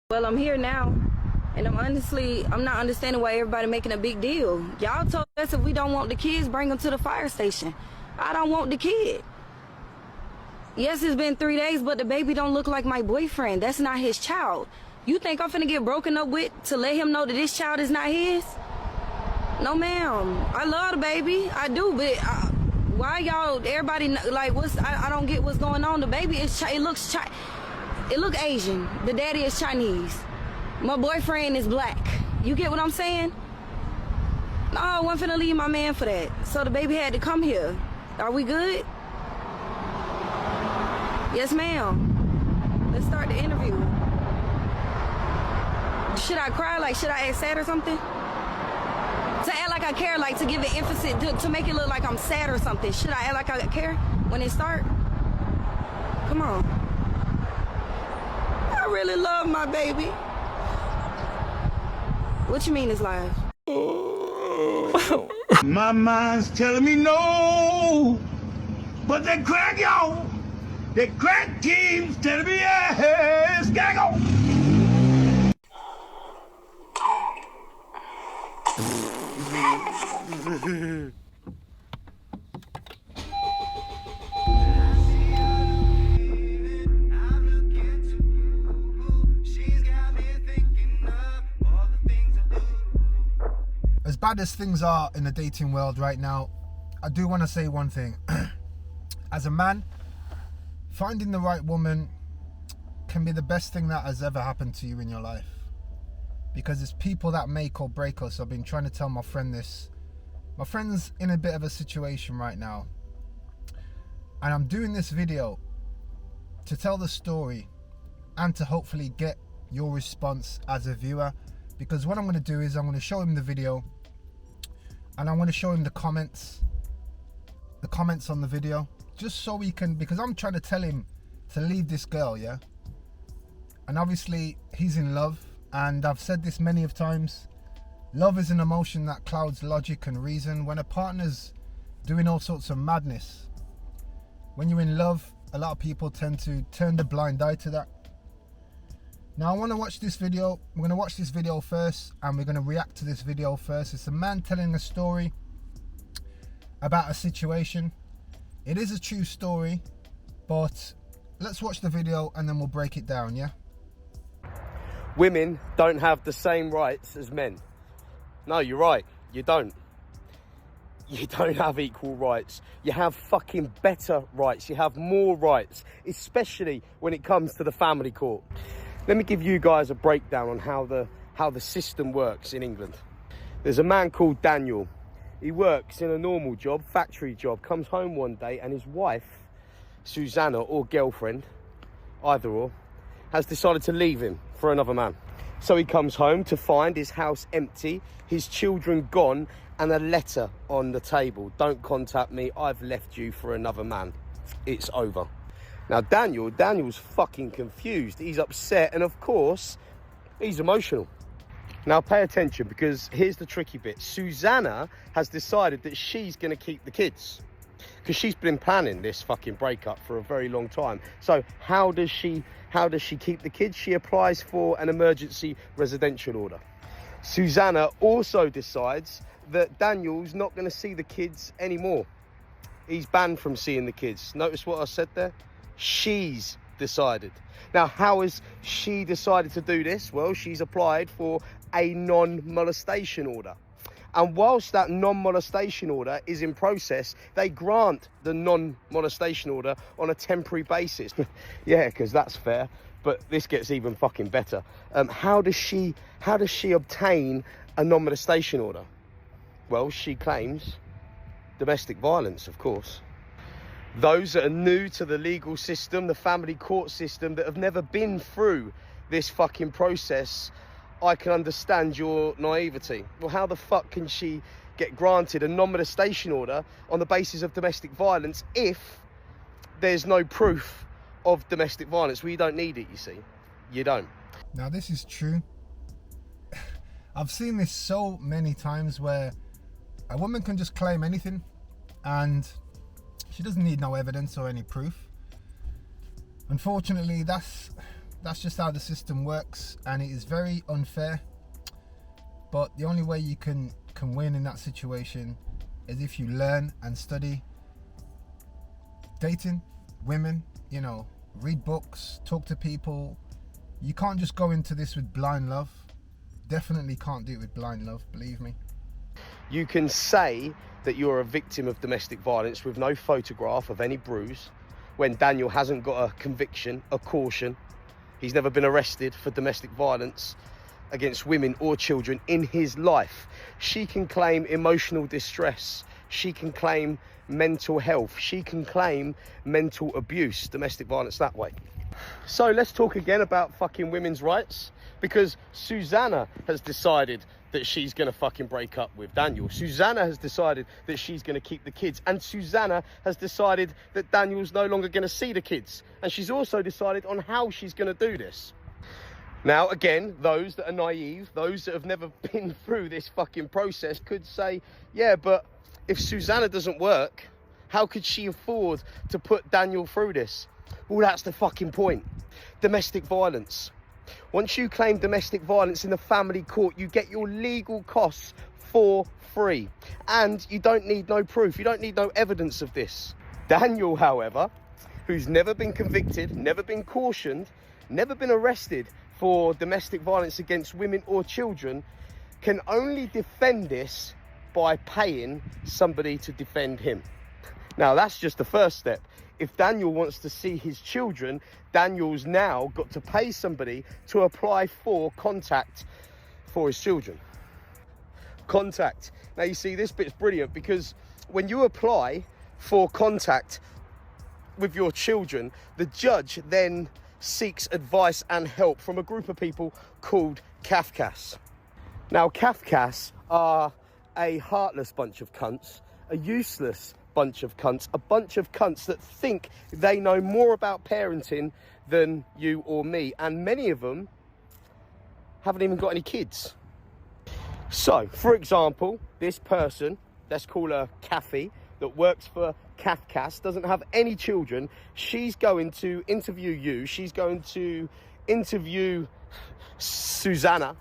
Well, I'm here now, and I'm not understanding why everybody making a big deal. Y'all told us if we don't want the kids, bring them to the fire station. I don't want the kid. Yes, it's been 3 days, but the baby don't look like my boyfriend. That's not his child. You think I'm finna get broken up with to let him know that this child is not his? No, ma'am. I love the baby. I do, but why y'all, everybody, like, I don't get what's going on. The baby is, it looks Asian. The daddy is Chinese. My boyfriend is black. You get what I'm saying? No, I wasn't finna leave my man for that. So the baby had to come here. Are we good? Yes, ma'am. Let's start the interview. Should I cry? Like, should I act sad or something? To act like I care, like to give it emphasis, to make it look like I'm sad or something. Should I act like I care when it start? Come on. I really love my baby. What you mean it's live? My mind's telling me no, but that crack, y'all, that crack keeps telling me yes, gotta go. As bad as things are in the dating world right now, I do want to say one thing. As a man, finding the right woman can be the best thing that has ever happened to you in your life. Because it's people that make or break us. I've been trying to tell my friend this. My friend's in a bit of a situation right now. And I'm doing this video to tell the story and to hopefully get your response as a viewer. Because what I'm going to do is I'm going to show him the video and I'm going to show him the comments on the video, just so he can, because I'm trying to tell him to leave this girl, yeah? And obviously he's in love, and I've said this many of times, love is an emotion that clouds logic and reason. When a partner's doing all sorts of madness, when you're in love, a lot of people tend to turn the blind eye to that. Now I want to watch this video. We're going to watch this video first and we're going to react to this video first. It's a man telling a story about a situation. It is a true story, but let's watch the video and then we'll break it down, yeah? Women don't have the same rights as men. No, you're right, you don't. You don't have equal rights. You have fucking better rights. You have more rights, especially when it comes to the family court. Let me give you guys a breakdown on how the system works in England. There's a man called Daniel. He works in a normal job, factory job, comes home one day and his wife, Susanna, or girlfriend, either or, has decided to leave him for another man. So he comes home to find his house empty, his children gone, and a letter on the table. Don't contact me, I've left you for another man. It's over. Now Daniel's fucking confused. He's upset, and of course, he's emotional. Now pay attention, because here's the tricky bit. Susanna has decided that she's gonna keep the kids, because she's been planning this fucking breakup for a very long time. So how does she keep the kids? She applies for an emergency residential order. Susanna also decides that Daniel's not gonna see the kids anymore. He's banned from seeing the kids. Notice what I said there? She's decided. Now, how has she decided to do this? Well, she's applied for a non-molestation order. And whilst that non-molestation order is in process, they grant the non-molestation order on a temporary basis. Yeah, because that's fair, but this gets even fucking better. How does she obtain a non-molestation order? Well, she claims domestic violence, of course. Those that are new to the legal system, the family court system, that have never been through this fucking process, I can understand your naivety. Well, how the fuck can she get granted a non-molestation order on the basis of domestic violence if there's no proof of domestic violence? Well, you don't need it, you see. You don't. Now this is true. I've seen this so many times where a woman can just claim anything and she doesn't need no evidence or any proof. Unfortunately, that's That's just how the system works, and it is very unfair. But the only way you can win in that situation is if you learn and study dating women, you know, read books, talk to people. You can't just go into this with blind love. Definitely can't do it with blind love, believe me. You can say that you're a victim of domestic violence with no photograph of any bruise when Daniel hasn't got a conviction, a caution. He's never been arrested for domestic violence against women or children in his life. She can claim emotional distress. She can claim mental health. She can claim mental abuse, domestic violence that way. So let's talk again about fucking women's rights, because Susanna has decided that she's going to fucking break up with Daniel. Susanna has decided that she's going to keep the kids. And Susanna has decided that Daniel's no longer going to see the kids. And she's also decided on how she's going to do this. Now, again, those that are naive, those that have never been through this fucking process could say, yeah, but if Susanna doesn't work, how could she afford to put Daniel through this? Well, that's the fucking point. Domestic violence. Once you claim domestic violence in the family court, you get your legal costs for free. And you don't need no proof. You don't need no evidence of this. Daniel, however, who's never been convicted, never been cautioned, never been arrested for domestic violence against women or children, can only defend this by paying somebody to defend him. Now, that's just the first step. If Daniel wants to see his children, Daniel's now got to pay somebody to apply for contact for his children. Contact. Now, you see, this bit's brilliant, because when you apply for contact with your children, the judge then seeks advice and help from a group of people called Kafkas. Now, Kafkas are a heartless bunch of cunts, a useless bunch of cunts, a bunch of cunts that think they know more about parenting than you or me, and many of them haven't even got any kids. So, for example, this person, let's call her Kathy, that works for Kafkas, doesn't have any children. She's going to interview you, she's going to interview Susanna,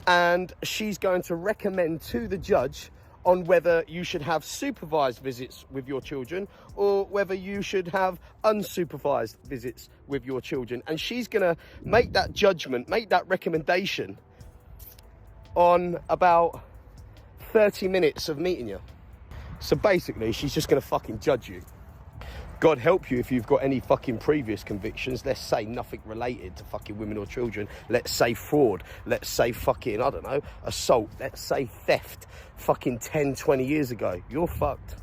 and she's going to recommend to the judge on whether you should have supervised visits with your children or whether you should have unsupervised visits with your children. And she's going to make that judgment, make that recommendation on about 30 minutes of meeting you. So basically, she's just going to fucking judge you. God help you if you've got any fucking previous convictions. Let's say nothing related to fucking women or children. Let's say fraud. Let's say fucking, I don't know, assault. Let's say theft fucking 10, 20 years ago. You're fucked.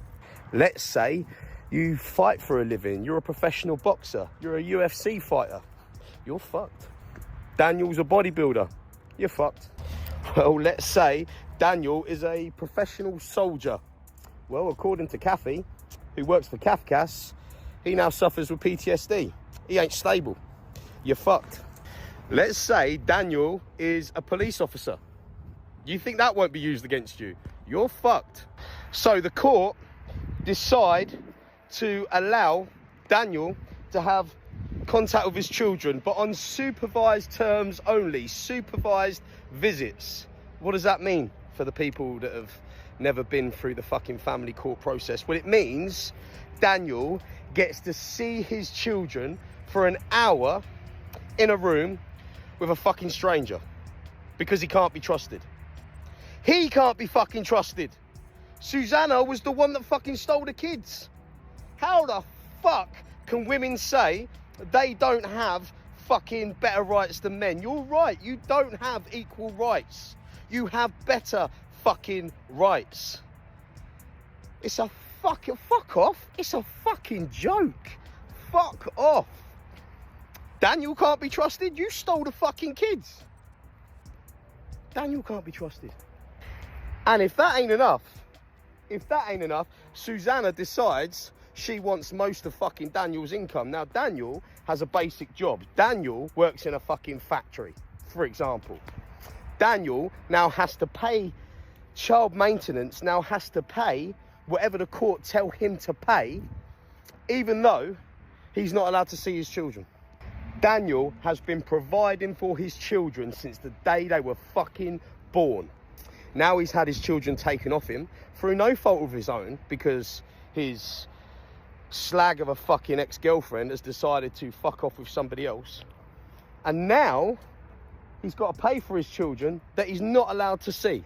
Let's say you fight for a living. You're a professional boxer. You're a UFC fighter. You're fucked. Daniel's a bodybuilder. You're fucked. Well, let's say Daniel is a professional soldier. Well, according to Kathy, who works for Kafkas, he now suffers with PTSD. He ain't stable. You're fucked. Let's say Daniel is a police officer. You think that won't be used against you? You're fucked. So the court decide to allow Daniel to have contact with his children, but on supervised terms only, supervised visits. What does that mean for the people that have never been through the fucking family court process? Well, it means Daniel gets to see his children for an hour in a room with a fucking stranger because he can't be trusted. He can't be fucking trusted. Susanna was the one that fucking stole the kids. How the fuck can women say they don't have fucking better rights than men? You're right, you don't have equal rights. You have better fucking rights. It's a fucking fuck off. It's a fucking joke. Fuck off. Daniel can't be trusted. You stole the fucking kids. Daniel can't be trusted. And if that ain't enough, Susanna decides she wants most of fucking Daniel's income. Now, Daniel has a basic job. Daniel works in a fucking factory, for example. Daniel now has to pay child maintenance, now has to pay whatever the court tell him to pay, even though he's not allowed to see his children. Daniel has been providing for his children since the day they were fucking born. Now he's had his children taken off him through no fault of his own, because his slag of a fucking ex-girlfriend has decided to fuck off with somebody else. And now he's got to pay for his children that he's not allowed to see.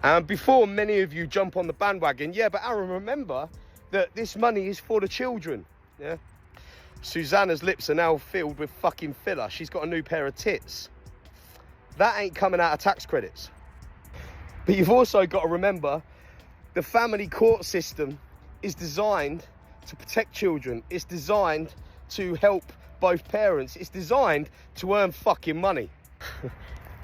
And before many of you jump on the bandwagon, yeah, but Aaron, remember that this money is for the children, yeah? Susanna's lips are now filled with fucking filler. She's got a new pair of tits. That ain't coming out of tax credits. But you've also got to remember, the family court system is designed to protect children. It's designed to help both parents. It's designed to earn fucking money.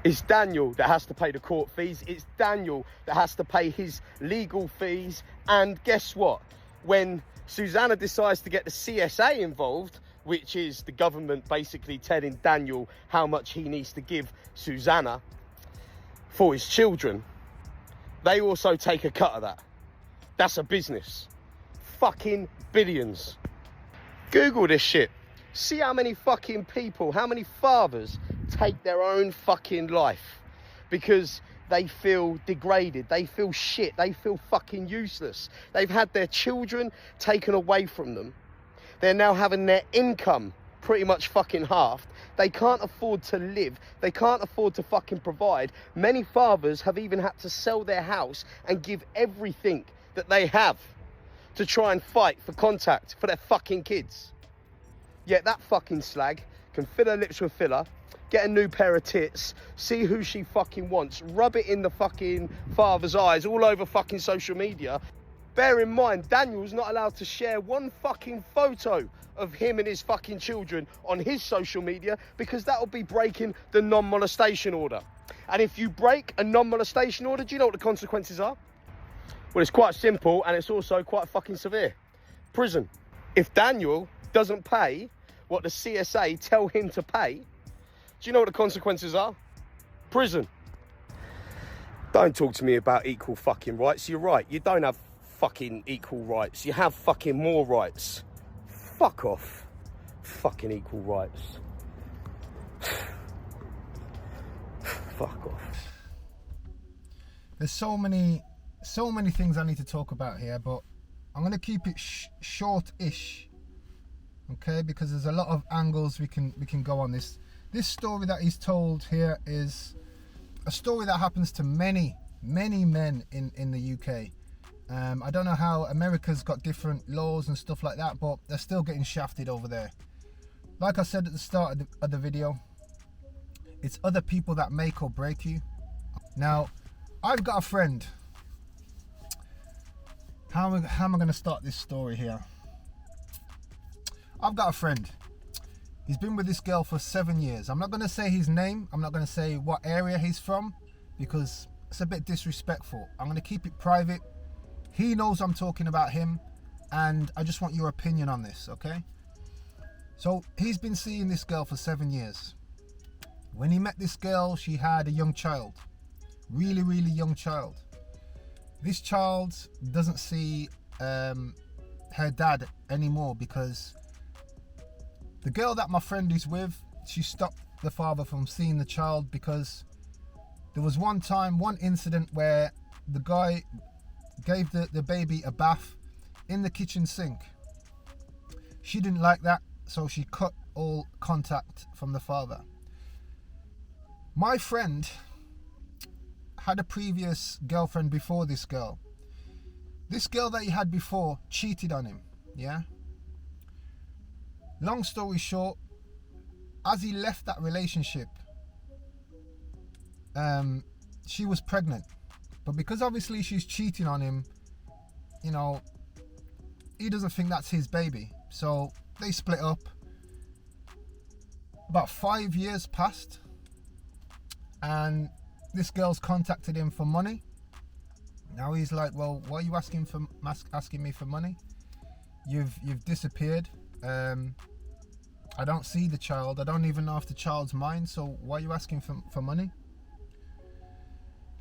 It's Daniel that has to pay the court fees. It's Daniel that has to pay his legal fees. And guess what? When Susanna decides to get the CSA involved, which is the government basically telling Daniel how much he needs to give Susanna for his children, they also take a cut of that. That's a business. Fucking billions. Google this shit. See how many fucking people, how many fathers take their own fucking life because they feel degraded, they feel shit, they feel fucking useless. They've had their children taken away from them. They're now having their income pretty much fucking halved. They can't afford to live. They can't afford to fucking provide. Many fathers have even had to sell their house and give everything that they have to try and fight for contact for their fucking kids. Yet that fucking slag can fill her lips with filler, get a new pair of tits, see who she fucking wants, rub it in the fucking father's eyes all over fucking social media. Bear in mind, Daniel's not allowed to share one fucking photo of him and his fucking children on his social media, because that will be breaking the non-molestation order. And if you break a non-molestation order, do you know what the consequences are? Well, it's quite simple, and it's also quite fucking severe. Prison. If Daniel doesn't pay what the CSA tell him to pay, do you know what the consequences are? Prison. Don't talk to me about equal fucking rights. You're right, you don't have fucking equal rights. You have fucking more rights. Fuck off. Fucking equal rights. Fuck off. There's so many things I need to talk about here, but I'm going to keep it short-ish, okay? Because there's a lot of angles we can go on this. This story that he's told here is a story that happens to many men in the UK. I don't know how America's got different laws and stuff like that, but they're still getting shafted over there. Like I said at the start of the video, it's other people that make or break you. Now, I've got a friend. How am I going to start this story here? I've got a friend. He's been with this girl for 7 years. I'm not going to say his name. I'm not going to say what area he's from, because it's a bit disrespectful. I'm going to keep it private. He knows I'm talking about him, and I just want your opinion on this, okay? So he's been seeing this girl for 7 years. When he met this girl, she had a young child. Really, really young child. This child doesn't see her dad anymore, because the girl that my friend is with, she stopped the father from seeing the child, because there was one incident where the guy gave the baby a bath in the kitchen sink. She didn't like that, so she cut all contact from the father. My friend had a previous girlfriend before this girl. This girl that he had before cheated on him, yeah? Long story short, as he left that relationship, she was pregnant. But because obviously she's cheating on him, you know, he doesn't think that's his baby. So they split up. About 5 years passed, and this girl's contacted him for money. Now he's like, well, why are you asking me for money? You've disappeared. I don't see the child. I don't even know if the child's mine. So why are you asking for money?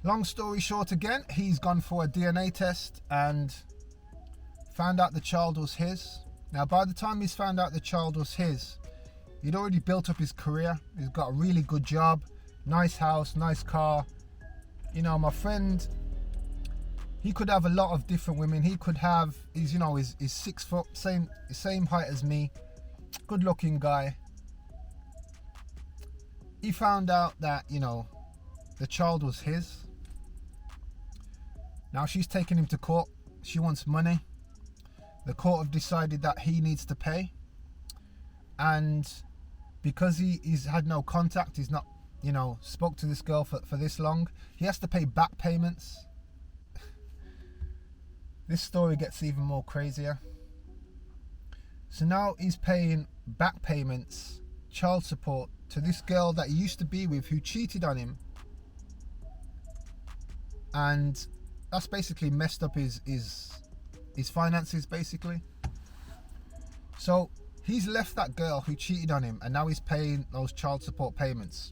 Long story short, again, he's gone for a DNA test and found out the child was his. Now, by the time he's found out the child was his He'd already built up his career. He's got a really good job, nice house, nice car. You know, my friend, he could have a lot of different women. He could have, he's 6 foot, same height as me, good looking guy. He found out that, the child was his. Now she's taking him to court. She wants money. The court have decided that he needs to pay. And because he's had no contact, he's not, spoke to this girl for this long, he has to pay back payments. This story gets even more crazier. So now he's paying back payments, child support, to this girl that he used to be with who cheated on him. And that's basically messed up his finances, basically. So he's left that girl who cheated on him, and now he's paying those child support payments.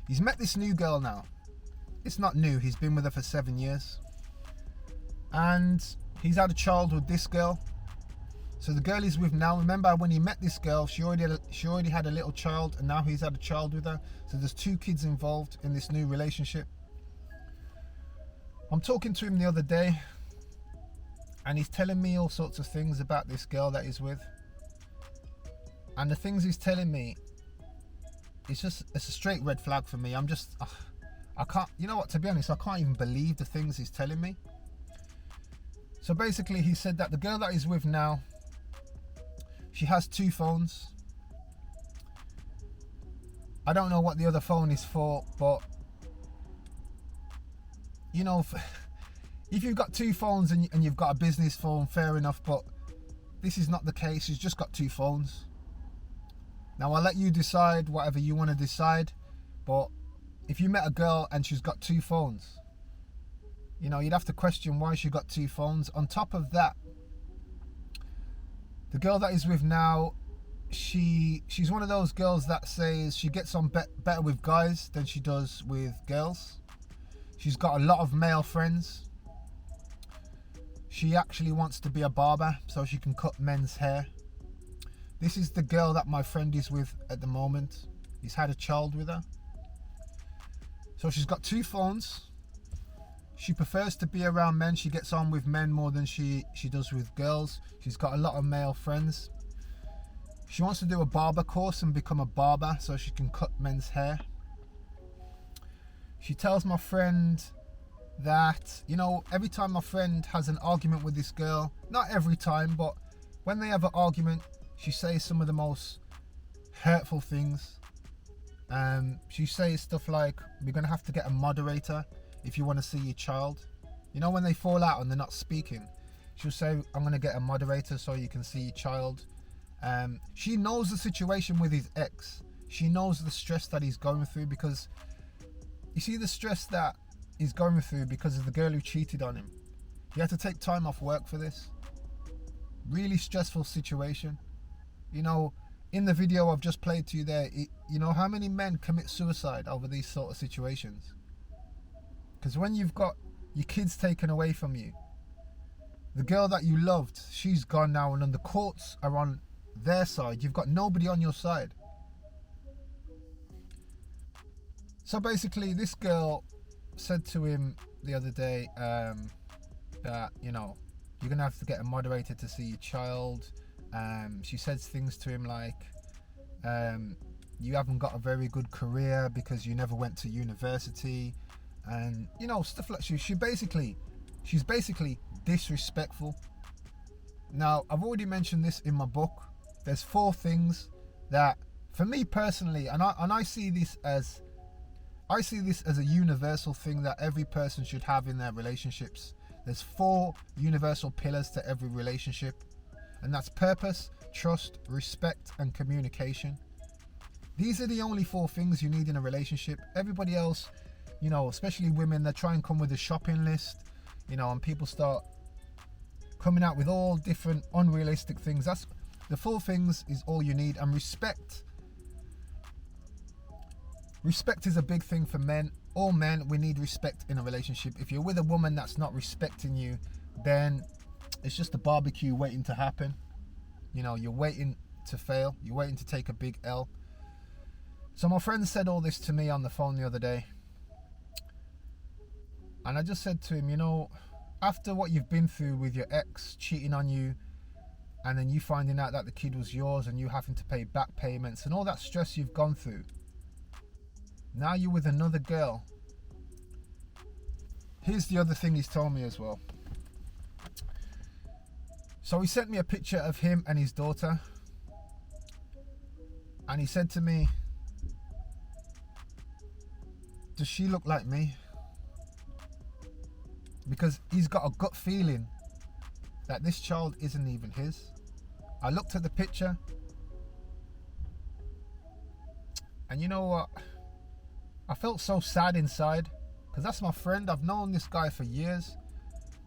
He's met this new girl now. It's not new, he's been with her for 7 years. And he's had a child with this girl. So the girl he's with now, remember when he met this girl, she already had a little child, and now he's had a child with her. So there's 2 kids involved in this new relationship. I'm talking to him the other day, and he's telling me all sorts of things about this girl that he's with. And the things he's telling me, it's a straight red flag for me. I can't, to be honest, I can't even believe the things he's telling me. So basically he said that the girl that he's with now, she has 2 phones. I don't know what the other phone is for, but if you've got 2 phones and you've got a business phone, fair enough, but this is not the case. She's just got 2 phones. Now I'll let you decide whatever you want to decide, but if you met a girl and she's got 2 phones, you'd have to question why she got 2 phones. On top of that, the girl that he's with now, she's one of those girls that says she gets on better with guys than she does with girls. She's got a lot of male friends. She actually wants to be a barber so she can cut men's hair. This is the girl that my friend is with at the moment. He's had a child with her. So she's got 2 phones. She prefers to be around men. She gets on with men more than she does with girls. She's got a lot of male friends. She wants to do a barber course and become a barber so she can cut men's hair. She tells my friend that, every time my friend has an argument with this girl, not every time, but when they have an argument, she says some of the most hurtful things. She says stuff like, we're going to have to get a moderator if you want to see your child. When they fall out and they're not speaking, she'll say, I'm going to get a moderator so you can see your child. She knows the situation with his ex. She knows the stress that he's going through, because you see the stress that he's going through because of the girl who cheated on him. He had to take time off work for this. Really stressful situation. In the video I've just played to you there, how many men commit suicide over these sort of situations? Because when you've got your kids taken away from you, the girl that you loved, she's gone now, and then the courts are on their side. You've got nobody on your side. So basically this girl said to him the other day that, you're going to have to get a moderator to see your child. She says things to him like, you haven't got a very good career because you never went to university, and stuff like she's basically disrespectful. Now I've already mentioned this in my book. There's 4 things that, for me personally, and I see this as a universal thing that every person should have in their relationships. There's 4 universal pillars to every relationship, and that's purpose, trust, respect, and communication. These are the only 4 things you need in a relationship. Everybody else, especially women, they try and come with a shopping list, and people start coming out with all different unrealistic things. That's the 4 things is all you need. And respect is a big thing for men. All men, we need respect in a relationship. If you're with a woman that's not respecting you, then it's just a barbecue waiting to happen. You're waiting to fail. You're waiting to take a big L. So my friend said all this to me on the phone the other day. And I just said to him, you know, after what you've been through with your ex cheating on you, and then you finding out that the kid was yours and you having to pay back payments and all that stress you've gone through, now you're with another girl. Here's the other thing he's told me as well. So he sent me a picture of him and his daughter, and he said to me, does she look like me? Because he's got a gut feeling that this child isn't even his. I looked at the picture, and you know what? I felt so sad inside, because that's my friend. I've known this guy for years.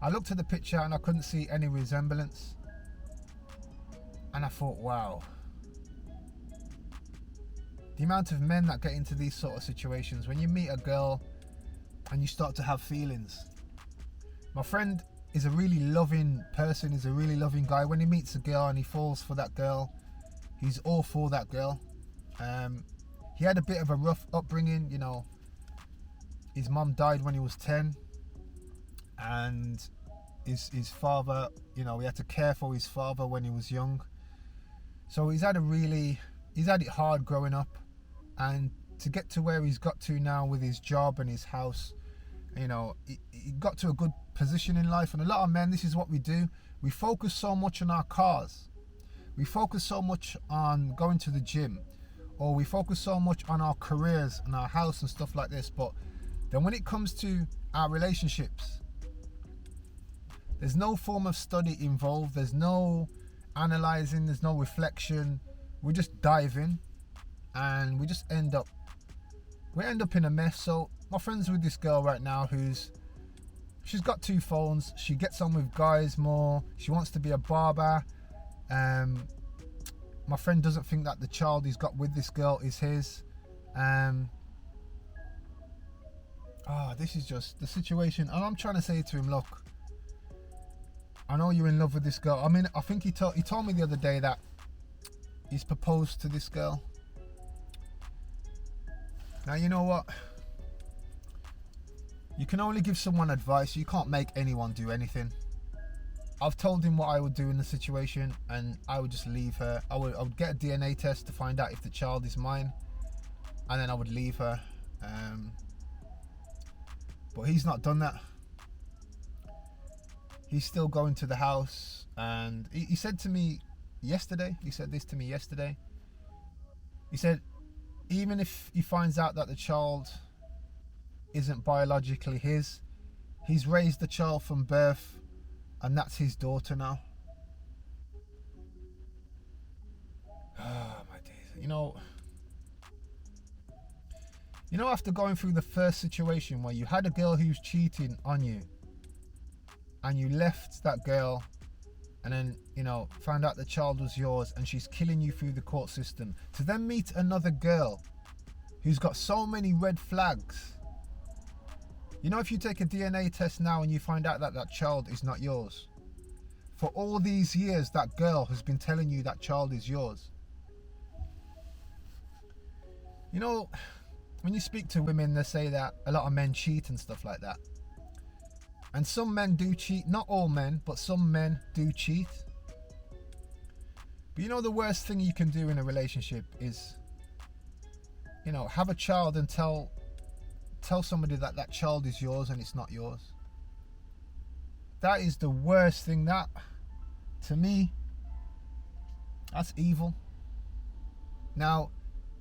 I looked at the picture and I couldn't see any resemblance. And I thought, wow. The amount of men that get into these sort of situations, when you meet a girl and you start to have feelings. My friend is a really loving person, he's a really loving guy. When he meets a girl and he falls for that girl, he's all for that girl. He had a bit of a rough upbringing, you know. His mum died when he was 10, and his father, you know, he had to care for his father when he was young. So he's had it hard growing up, and to get to where he's got to now with his job and his house, you know, he got to a good position in life. And a lot of men, this is what we do. We focus so much on our cars. We focus so much on going to the gym, or we focus so much on our careers and our house and stuff like this. But then when it comes to our relationships, there's no form of study involved. There's no analyzing. There's no reflection. We just dive in, and we just end up in a mess. So my friend's with this girl right now she's got 2 phones. She gets on with guys more. She wants to be a barber. My friend doesn't think that the child he's got with this girl is his. This is just the situation. And I'm trying to say to him, look, I know you're in love with this girl. I mean, I think he told me the other day that he's proposed to this girl. Now, you know what? You can only give someone advice. You can't make anyone do anything. I've told him what I would do in the situation, and I would just leave her. I would get a DNA test to find out if the child is mine, and then I would leave her. But he's not done that. He's still going to the house, and he said to me yesterday, he said this to me yesterday. He said, even if he finds out that the child isn't biologically his, he's raised the child from birth, and that's his daughter now. My days. You know, after going through the first situation where you had a girl who's cheating on you, and you left that girl, and then, you know, found out the child was yours, and she's killing you through the court system, to then meet another girl who's got so many red flags. You know, if you take a DNA test now and you find out that that child is not yours, for all these years that girl has been telling you that child is yours. You know, when you speak to women, they say that a lot of men cheat and stuff like that. And some men do cheat, not all men, but some men do cheat. But you know, the worst thing you can do in a relationship is, you know, have a child and tell somebody that that child is yours and it's not yours. That is the worst thing. That, to me, that's evil. Now,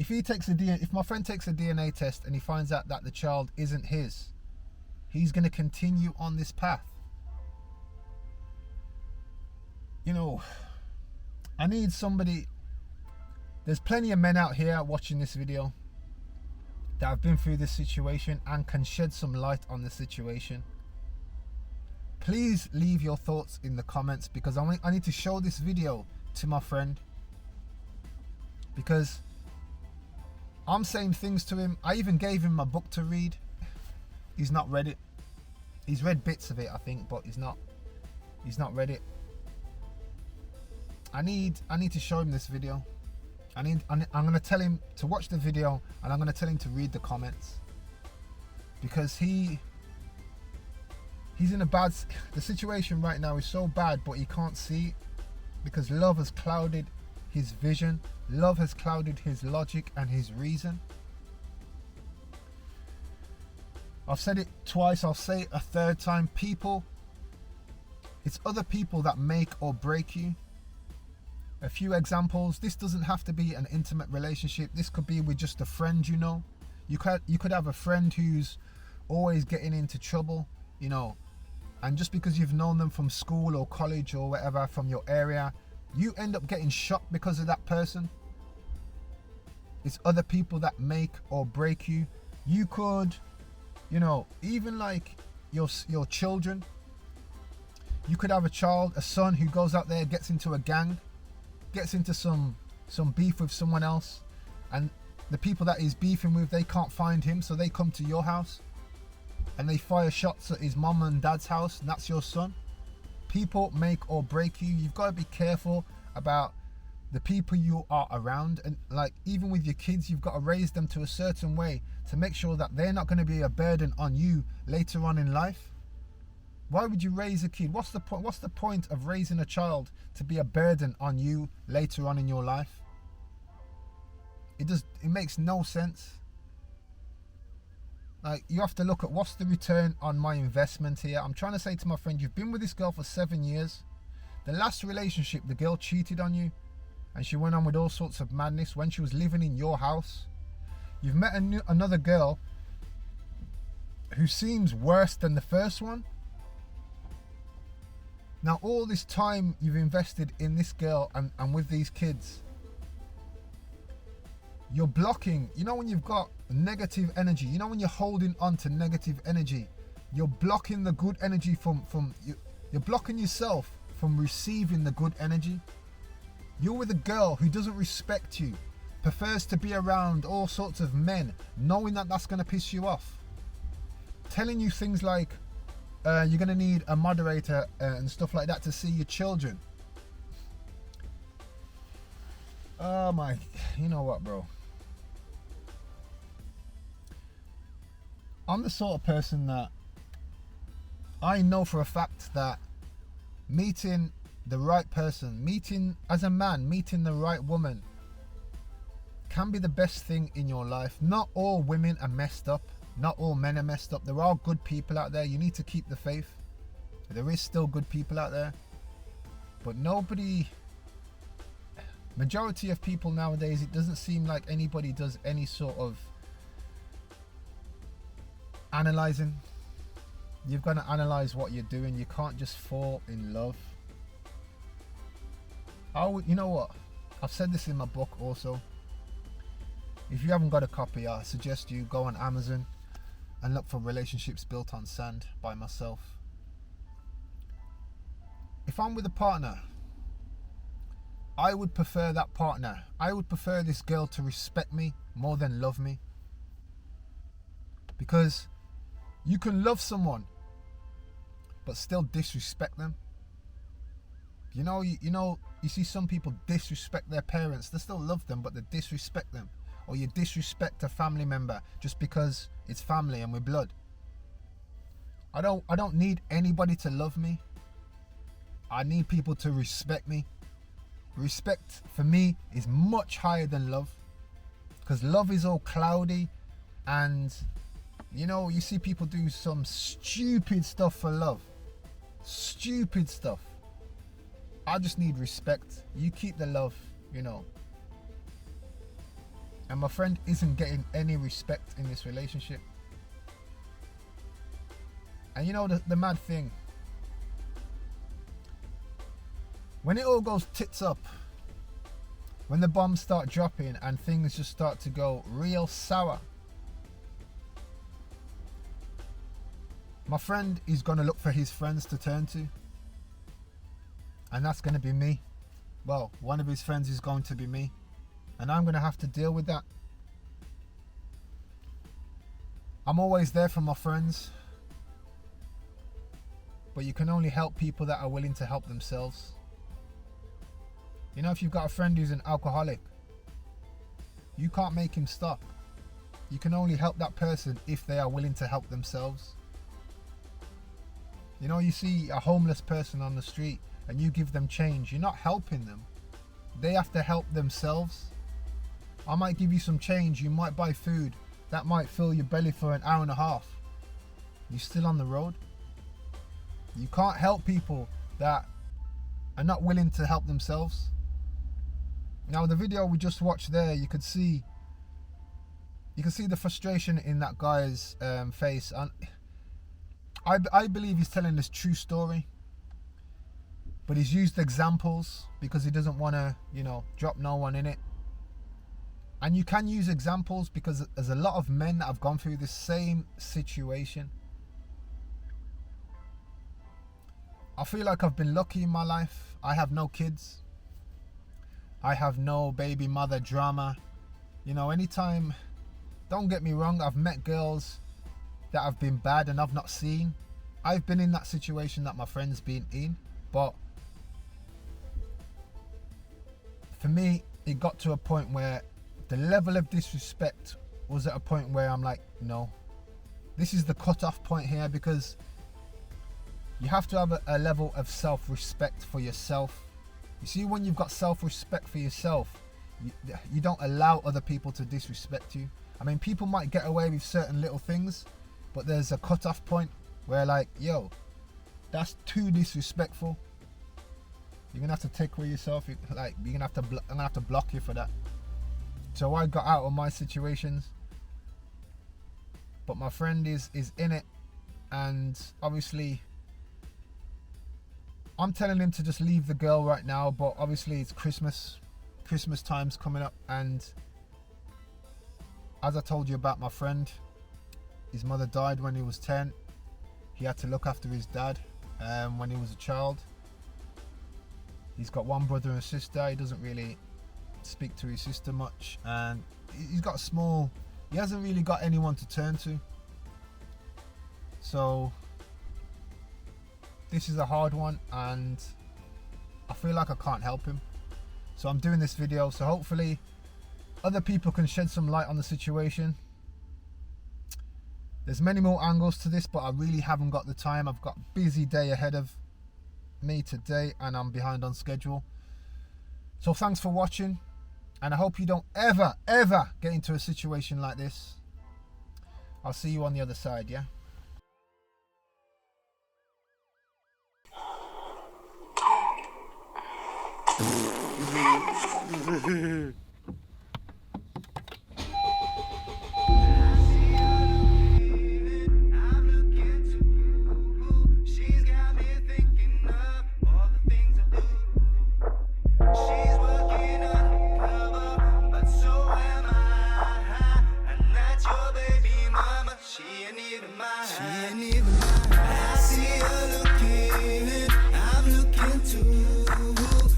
if my friend takes a DNA test and he finds out that the child isn't his, he's going to continue on this path. You know, I need somebody. There's plenty of men out here watching this video that have been through this situation and can shed some light on the situation. Please leave your thoughts in the comments, because I need to show this video to my friend, because I'm saying things to him. I even gave him my book to read. He's not read it. He's read bits of it, I think, but he's not read it. I need to show him this video. I'm going to tell him to watch the video, and I'm going to tell him to read the comments, because he's in a bad, the situation right now is so bad, but he can't see it because love has clouded his vision. Love has clouded his logic and his reason. I've said it twice, I'll say it a third time. People, it's other people that make or break you. A few examples. This doesn't have to be an intimate relationship. This could be with just a friend, you know. You could have a friend who's always getting into trouble, you know, and just because you've known them from school or college or whatever, from your area, you end up getting shocked because of that person. It's other people that make or break you. You could, you know, even like your children. You could have a son who goes out there, gets into a gang, gets into some beef with someone else, and the people that he's beefing with, they can't find him, so they come to your house and they fire shots at his mum and dad's house, and that's your son. People make or break you. You've got to be careful about the people you are around, and like even with your kids, you've got to raise them to a certain way to make sure that they're not going to be a burden on you later on in life. Why would you raise a kid? What's the point? What's the point of raising a child to be a burden on you later on in your life? It makes no sense. Like, you have to look at what's the return on my investment here. I'm trying to say to my friend, you've been with this girl for 7 years. The last relationship, the girl cheated on you and she went on with all sorts of madness when she was living in your house. You've met another girl who seems worse than the first one. Now, all this time you've invested in this girl and with these kids, you're blocking, you know, when you've got negative energy, you know, when you're holding on to negative energy, you're blocking the good energy you're blocking yourself from receiving the good energy. You're with a girl who doesn't respect you, prefers to be around all sorts of men, knowing that that's going to piss you off, telling you things like, you're going to need a moderator and stuff like that to see your children. Oh my, you know what, bro? I'm the sort of person that I know for a fact that meeting the right person, as a man, meeting the right woman can be the best thing in your life. Not all women are messed up. Not all men are messed up. There are good people out there. You need to keep the faith. There is still good people out there. But majority of people nowadays, it doesn't seem like anybody does any sort of analyzing. You've got to analyze what you're doing. You can't just fall in love. You know what? I've said this in my book also. If you haven't got a copy, I suggest you go on Amazon and look for Relationships Built on Sand by myself. If I'm with a partner, I would prefer that partner. I would prefer this girl to respect me more than love me. Because you can love someone but still disrespect them. You see some people disrespect their parents. They still love them, but they disrespect them. Or you disrespect a family member just because it's family and we're blood. I don't need anybody to love me. I need people to respect me. Respect for me is much higher than love, because love is all cloudy, and you see people do some stupid stuff for love. Stupid stuff. I just need respect. You keep the love, And my friend isn't getting any respect in this relationship. And the mad thing, when it all goes tits up, when the bombs start dropping and things just start to go real sour, my friend is going to look for his friends to turn to. And that's going to be me. Well, one of his friends is going to be me. And I'm going to have to deal with that. I'm always there for my friends. But you can only help people that are willing to help themselves. You know, if you've got a friend who's an alcoholic, you can't make him stop. You can only help that person if they are willing to help themselves. You know, you see a homeless person on the street and you give them change, you're not helping them. They have to help themselves. I might give you some change, you might buy food, that might fill your belly for an hour and a half. You're still on the road. You can't help people that are not willing to help themselves. Now, the video we just watched there, you can see the frustration in that guy's face, and I believe he's telling this true story, but he's used examples because he doesn't want to, you know, drop no one in it. And you can use examples because there's a lot of men that have gone through the same situation. I feel like I've been lucky in my life. I have no kids. I have no baby mother drama. You know, anytime, don't get me wrong, I've met girls that have been bad and I've not seen. I've been in that situation that my friend's been in, but for me, it got to a point where the level of disrespect was at a point where I'm like, no, this is the cutoff point here, because you have to have a level of self-respect for yourself. You see, when you've got self-respect for yourself, you don't allow other people to disrespect you. I mean, people might get away with certain little things, but there's a cutoff point where, like, yo, that's too disrespectful. You're gonna have to take away yourself. I'm gonna have to block you for that. So I got out of my situations, but my friend is in it, and obviously I'm telling him to just leave the girl right now, but obviously it's Christmas time's coming up, and as I told you about my friend, his mother died when he was 10. He had to look after his dad when he was a child. He's got one brother and sister. He doesn't really speak to his sister much, and he hasn't really got anyone to turn to. So this is a hard one, and I feel like I can't help him. So I'm doing this video, so hopefully other people can shed some light on the situation. There's many more angles to this, but I really haven't got the time. I've got a busy day ahead of me today, and I'm behind on schedule. So thanks for watching, and I hope you don't ever get into a situation like this. I'll see you on the other side, yeah?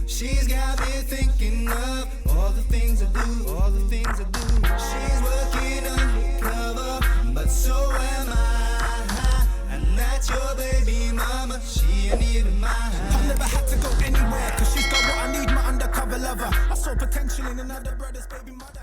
She's got me thinking of all the things I do, all the things I do. She's working undercover, but so am I. And that's your baby mama, she ain't even mine. I never had to go anywhere, cause she's got what I need, my undercover lover. I saw potential in another brother's baby mother.